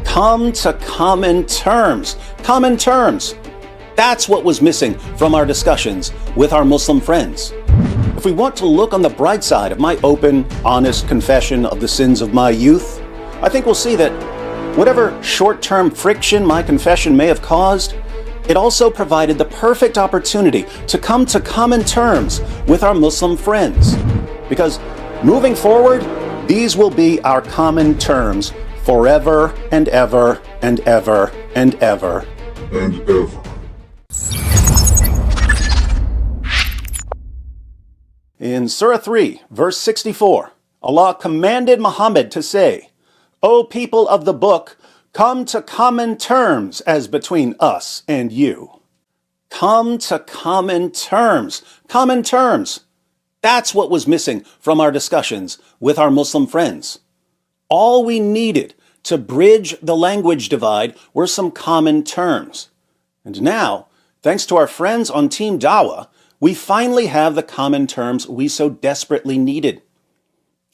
Come to common terms. Common terms. That's what was missing from our discussions with our Muslim friends. If we want to look on the bright side of my open, honest confession of the sins of my youth, I think we'll see that whatever short-term friction my confession may have caused, it also provided the perfect opportunity to come to common terms with our Muslim friends. Because moving forward, these will be our common terms forever and ever and ever and ever and ever. In Surah 3, verse 64, Allah commanded Muhammad to say, "O people of the book, come to common terms as between us and you." Come to common terms. Common terms. That's what was missing from our discussions with our Muslim friends. All we needed to bridge the language divide were some common terms. And now, thanks to our friends on Team Dawah, we finally have the common terms we so desperately needed.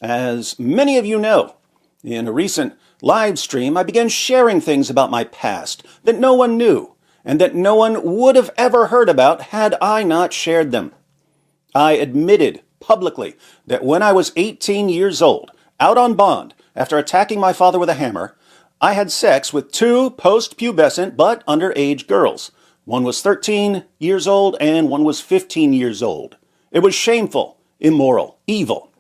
As many of you know, in a recent live stream, I began sharing things about my past that no one knew and that no one would have ever heard about had I not shared them. I admitted publicly that when I was 18 years old, out on bond, after attacking my father with a hammer, I had sex with two post-pubescent but underage girls. One was 13 years old and one was 15 years old. It was shameful, immoral, evil.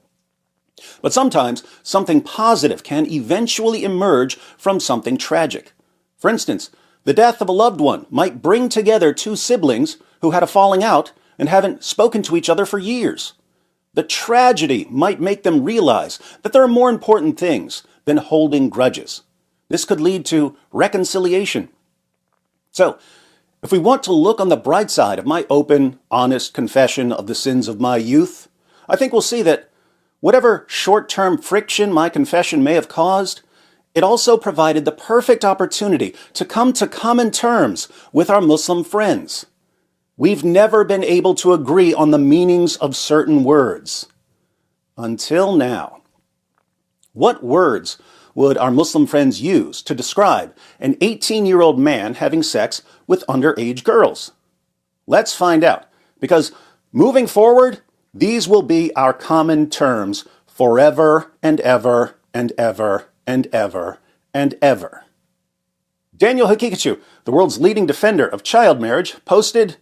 But sometimes something positive can eventually emerge from something tragic. For instance, the death of a loved one might bring together two siblings who had a falling out and haven't spoken to each other for years. The tragedy might make them realize that there are more important things than holding grudges. This could lead to reconciliation. So, if we want to look on the bright side of my open, honest confession of the sins of my youth, I think we'll see that whatever short-term friction my confession may have caused, it also provided the perfect opportunity to come to common terms with our Muslim friends. We've never been able to agree on the meanings of certain words. Until now. What words would our Muslim friends use to describe an 18-year-old man having sex with underage girls? Let's find out, because moving forward, these will be our common terms forever and ever and ever and ever and ever. Daniel Hakikachu, the world's leading defender of child marriage, posted,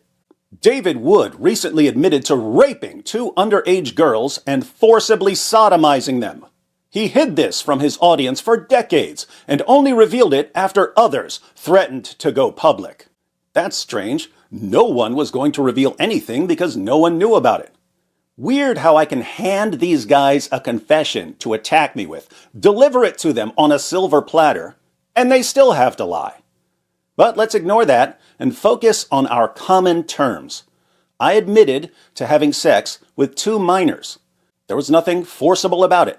"David Wood recently admitted to raping two underage girls and forcibly sodomizing them. He hid this from his audience for decades and only revealed it after others threatened to go public." That's strange. No one was going to reveal anything because no one knew about it. Weird how I can hand these guys a confession to attack me with, deliver it to them on a silver platter, and they still have to lie. But let's ignore that and focus on our common terms. I admitted to having sex with two minors. There was nothing forcible about it.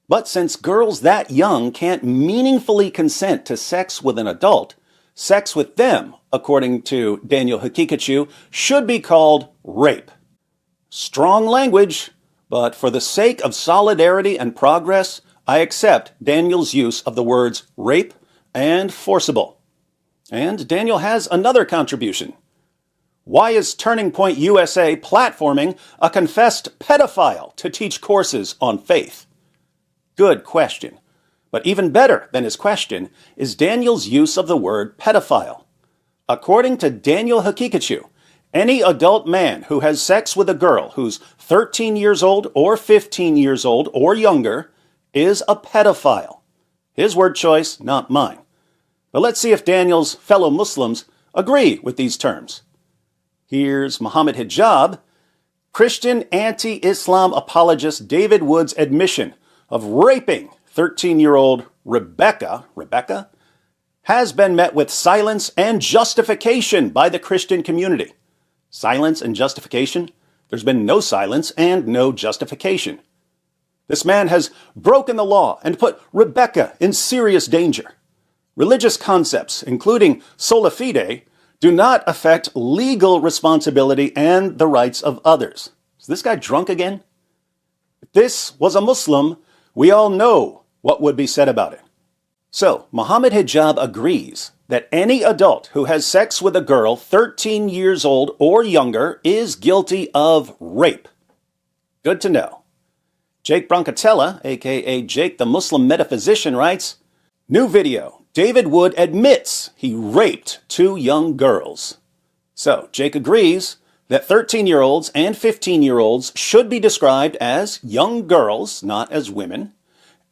But since girls that young can't meaningfully consent to sex with an adult, sex with them, according to Daniel Hakikachu, should be called rape. Strong language, but for the sake of solidarity and progress, I accept Daniel's use of the words rape and forcible. And Daniel has another contribution. Why is Turning Point USA platforming a confessed pedophile to teach courses on faith? Good question. But even better than his question is Daniel's use of the word pedophile. According to Daniel Hakikachu, any adult man who has sex with a girl who's 13 years old or 15 years old or younger is a pedophile. His word choice, not mine. But let's see if Daniel's fellow Muslims agree with these terms. Here's Muhammad Hijab, Christian anti-Islam apologist David Wood's admission of raping 13-year-old Rebecca, has been met with silence and justification by the Christian community. Silence and justification? There's been no silence and no justification. This man has broken the law and put Rebecca in serious danger. Religious concepts, including sola fide, do not affect legal responsibility and the rights of others. Is this guy drunk again? If this was a Muslim, we all know what would be said about it. So, Muhammad Hijab agrees that any adult who has sex with a girl 13 years old or younger is guilty of rape. Good to know. Jake Brancatella, aka Jake the Muslim Metaphysician, writes, new video, David Wood admits he raped 2 young girls. So, Jake agrees that 13-year-olds and 15-year-olds should be described as young girls, not as women.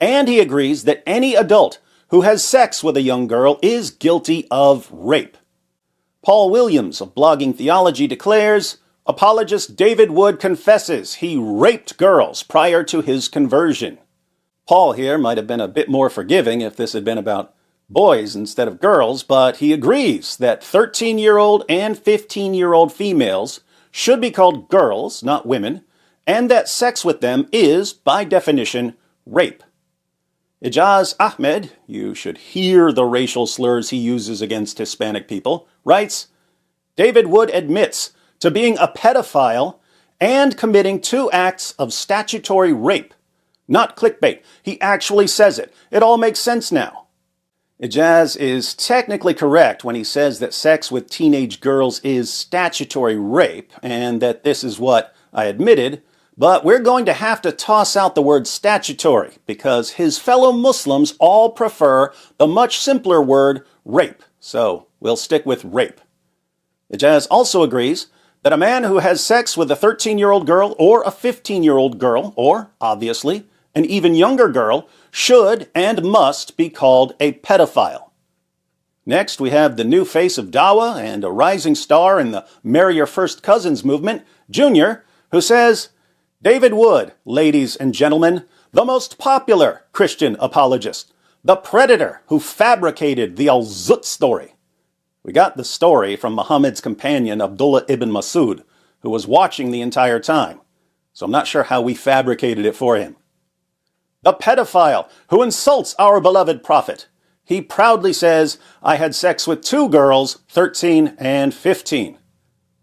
And he agrees that any adult who has sex with a young girl is guilty of rape. Paul Williams of Blogging Theology declares, apologist David Wood confesses he raped girls prior to his conversion. Paul here might have been a bit more forgiving if this had been about boys instead of girls, but he agrees that 13-year-old and 15-year-old females should be called girls, not women, and that sex with them is, by definition, rape. Ijaz Ahmed, you should hear the racial slurs he uses against Hispanic people, writes, David Wood admits to being a pedophile and committing 2 acts of statutory rape. Not clickbait. He actually says it. It all makes sense now. Ijaz is technically correct when he says that sex with teenage girls is statutory rape, and that this is what I admitted, but we're going to have to toss out the word statutory because his fellow Muslims all prefer the much simpler word rape, so we'll stick with rape. Ijaz also agrees that a man who has sex with a 13-year-old girl or a 15-year-old girl, or, obviously, an even younger girl, should and must be called a pedophile. Next, we have the new face of Dawah and a rising star in the Marry Your First Cousins movement, Junior, who says, David Wood, ladies and gentlemen, the most popular Christian apologist, the predator who fabricated the Al-Zut story. We got the story from Muhammad's companion Abdullah ibn Masud, who was watching the entire time, so I'm not sure how we fabricated it for him. The pedophile who insults our beloved prophet. He proudly says, I had sex with 2 girls, 13 and 15.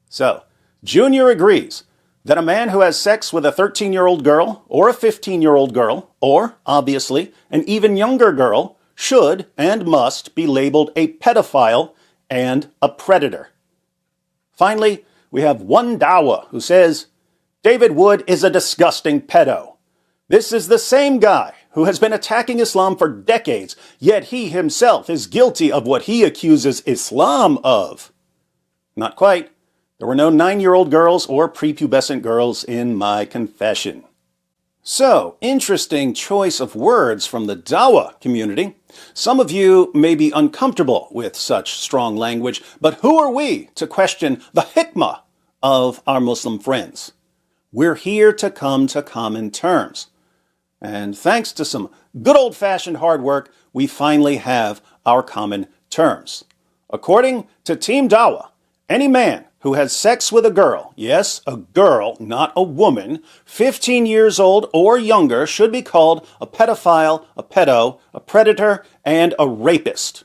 So, Junior agrees that a man who has sex with a 13-year-old girl or a 15-year-old girl, or, obviously, an even younger girl, should and must be labeled a pedophile and a predator. Finally, we have one Dawah who says, David Wood is a disgusting pedo. This is the same guy who has been attacking Islam for decades, yet he himself is guilty of what he accuses Islam of. Not quite. There were no 9-year-old girls or prepubescent girls in my confession. So, interesting choice of words from the Dawah community. Some of you may be uncomfortable with such strong language, but who are we to question the hikmah of our Muslim friends? We're here to come to common terms. And thanks to some good old-fashioned hard work, we finally have our common terms. According to Team Dawah, any man who has sex with a girl, yes, a girl, not a woman, 15 years old or younger should be called a pedophile, a pedo, a predator, and a rapist.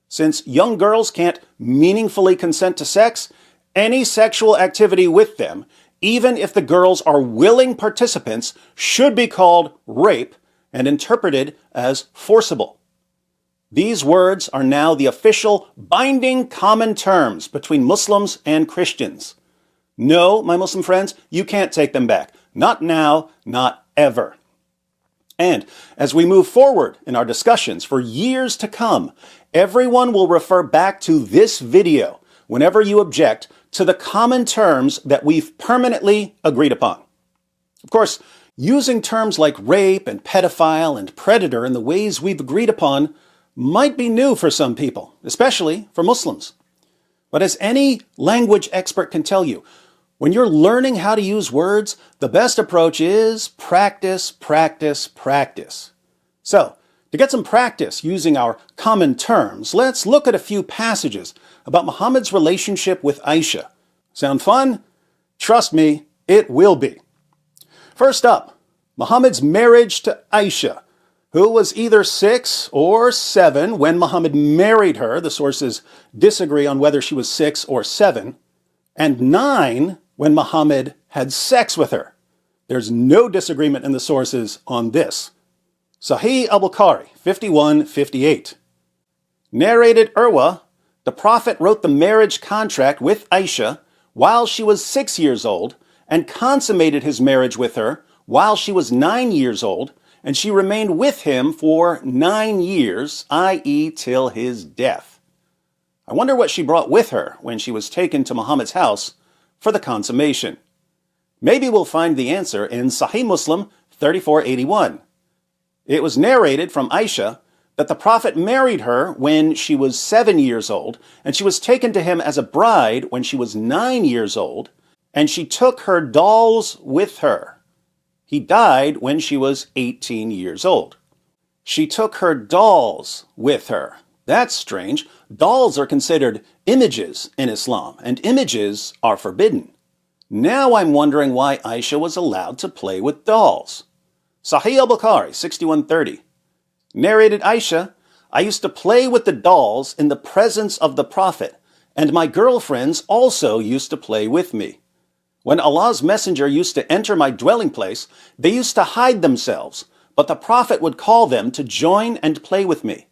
Since young girls can't meaningfully consent to sex, any sexual activity with them, even if the girls are willing participants, should be called rape and interpreted as forcible. These words are now the official binding common terms between Muslims and Christians. No, my Muslim friends, you can't take them back. Not now, not ever. And as we move forward in our discussions for years to come, everyone will refer back to this video whenever you object to the common terms that we've permanently agreed upon. Of course, using terms like rape and pedophile and predator in the ways we've agreed upon might be new for some people, especially for Muslims. But as any language expert can tell you, when you're learning how to use words, the best approach is practice, practice, practice. So, to get some practice using our common terms, let's look at a few passages about Muhammad's relationship with Aisha. Sound fun? Trust me, it will be. First up, Muhammad's marriage to Aisha, who was either 6 or 7 when Muhammad married her. The sources disagree on whether she was 6 or 7, and 9 when Muhammad had sex with her. There's no disagreement in the sources on this. Sahih al-Bukhari 5158. Narrated Urwa, the Prophet wrote the marriage contract with Aisha while she was 6 years old and consummated his marriage with her while she was 9 years old, and she remained with him for 9 years, i.e. till his death. I wonder what she brought with her when she was taken to Muhammad's house for the consummation. Maybe we'll find the answer in Sahih Muslim 3481. It was narrated from Aisha that the Prophet married her when she was 7 years old, and she was taken to him as a bride when she was 9 years old, and she took her dolls with her. He died when she was 18 years old. She took her dolls with her. That's strange. Dolls are considered images in Islam, and images are forbidden. Now I'm wondering why Aisha was allowed to play with dolls. Sahih al-Bukhari 6130. Narrated Aisha, I used to play with the dolls in the presence of the Prophet, and my girlfriends also used to play with me. When Allah's messenger used to enter my dwelling place, they used to hide themselves, but the Prophet would call them to join and play with me.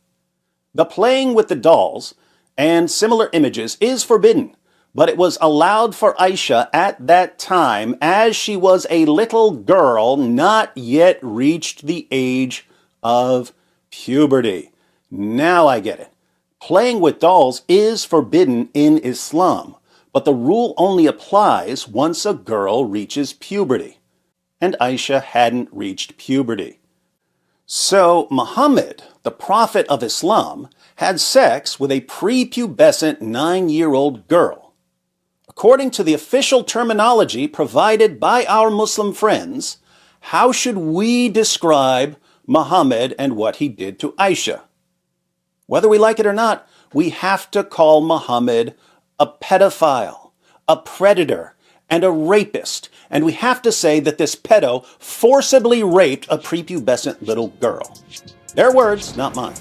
The playing with the dolls and similar images is forbidden, but it was allowed for Aisha at that time as she was a little girl not yet reached the age of puberty. Now I get it. Playing with dolls is forbidden in Islam, but the rule only applies once a girl reaches puberty. And Aisha hadn't reached puberty. So Muhammad, the Prophet of Islam, had sex with a prepubescent 9-year-old girl. According to the official terminology provided by our Muslim friends, how should we describe Muhammad and what he did to Aisha? Whether we like it or not, we have to call Muhammad a pedophile, a predator, and a rapist, and we have to say that this pedo forcibly raped a prepubescent little girl. Their words, not mine.